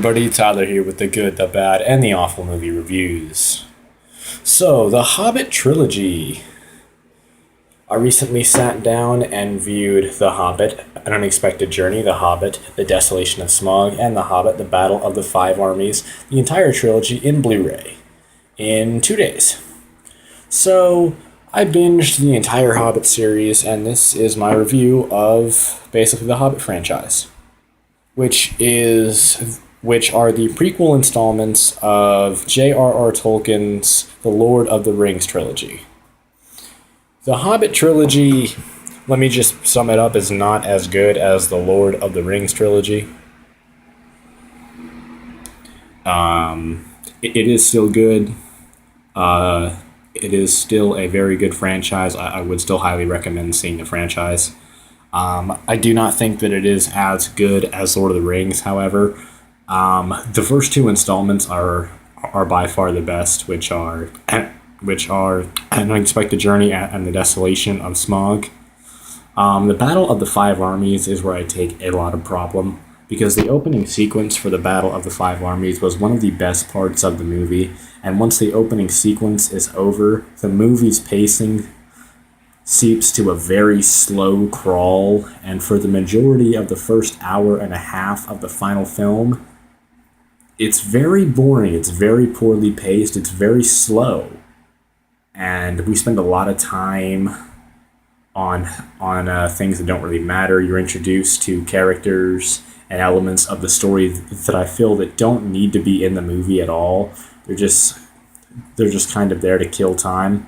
Buddy Tyler here with the good, the bad, and the awful movie reviews. So, the Hobbit trilogy. I recently sat down and viewed The Hobbit, An Unexpected Journey, The Hobbit, The Desolation of Smaug, and The Hobbit, The Battle of the Five Armies, the entire trilogy in Blu-ray, in 2 days. So, I binged the entire Hobbit series, and this is my review of basically the Hobbit franchise, which are the prequel installments of J.R.R. Tolkien's The Lord of the Rings trilogy. The Hobbit trilogy, let me just sum it up, is not as good as the Lord of the Rings trilogy. It is still good. It is still a very good franchise. I would still highly recommend seeing the franchise. I do not think that it is as good as Lord of the Rings, however. The first two installments are by far the best, which are An Unexpected Journey and The Desolation of Smaug. The Battle of the Five Armies is where I take a lot of problem, because the opening sequence for the Battle of the Five Armies was one of the best parts of the movie, and once the opening sequence is over, the movie's pacing seeps to a very slow crawl, and for the majority of the first hour and a half of the final film, it's very boring, it's very poorly paced, it's very slow. And we spend a lot of time on things that don't really matter. You're introduced to characters and elements of the story that I feel that don't need to be in the movie at all. They're just kind of there to kill time.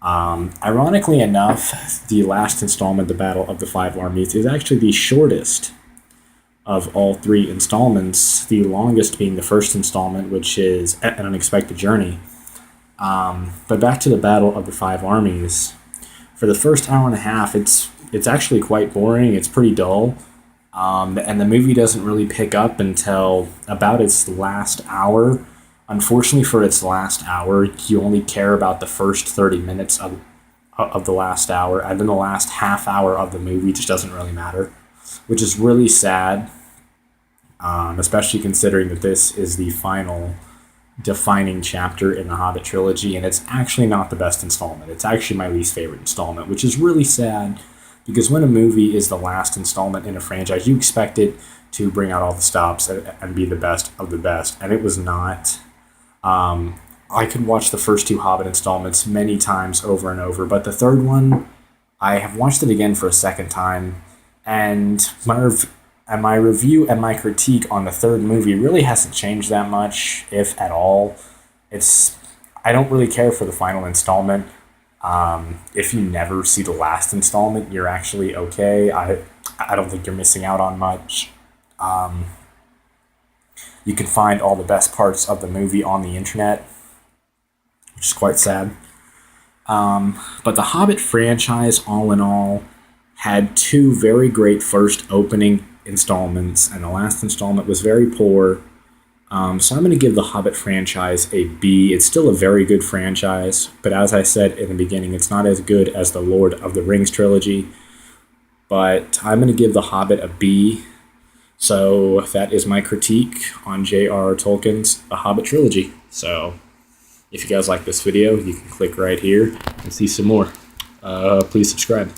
Ironically enough, the last installment, The Battle of the Five Armies, is actually the shortest of all three installments, the longest being the first installment, which is An Unexpected Journey. But back to the Battle of the Five Armies. For the first hour and a half, it's actually quite boring. It's pretty dull. And the movie doesn't really pick up until about its last hour. Unfortunately, for its last hour, you only care about the first 30 minutes of the last hour, and then the last half hour of the movie just doesn't really matter, which is really sad, especially considering that this is the final defining chapter in the Hobbit trilogy, and it's actually not the best installment. It's actually my least favorite installment, which is really sad, because when a movie is the last installment in a franchise, you expect it to bring out all the stops and be the best of the best, and it was not. I could watch the first two Hobbit installments many times over and over, but the third one, I have watched it again for a second time, and my review and my critique on the third movie really hasn't changed that much, if at all. I don't really care for the final installment. If you never see the last installment, you're actually okay. I don't think you're missing out on much. You can find all the best parts of the movie on the internet, which is quite sad. But the Hobbit franchise, all in all, had two very great first opening installments, and the last installment was very poor. So I'm going to give the Hobbit franchise a B. It's still a very good franchise, but as I said in the beginning, it's not as good as the Lord of the Rings trilogy. But I'm going to give the Hobbit a B. So that is my critique on J.R.R. Tolkien's The Hobbit trilogy. So if you guys like this video, you can click right here and see some more. Please subscribe.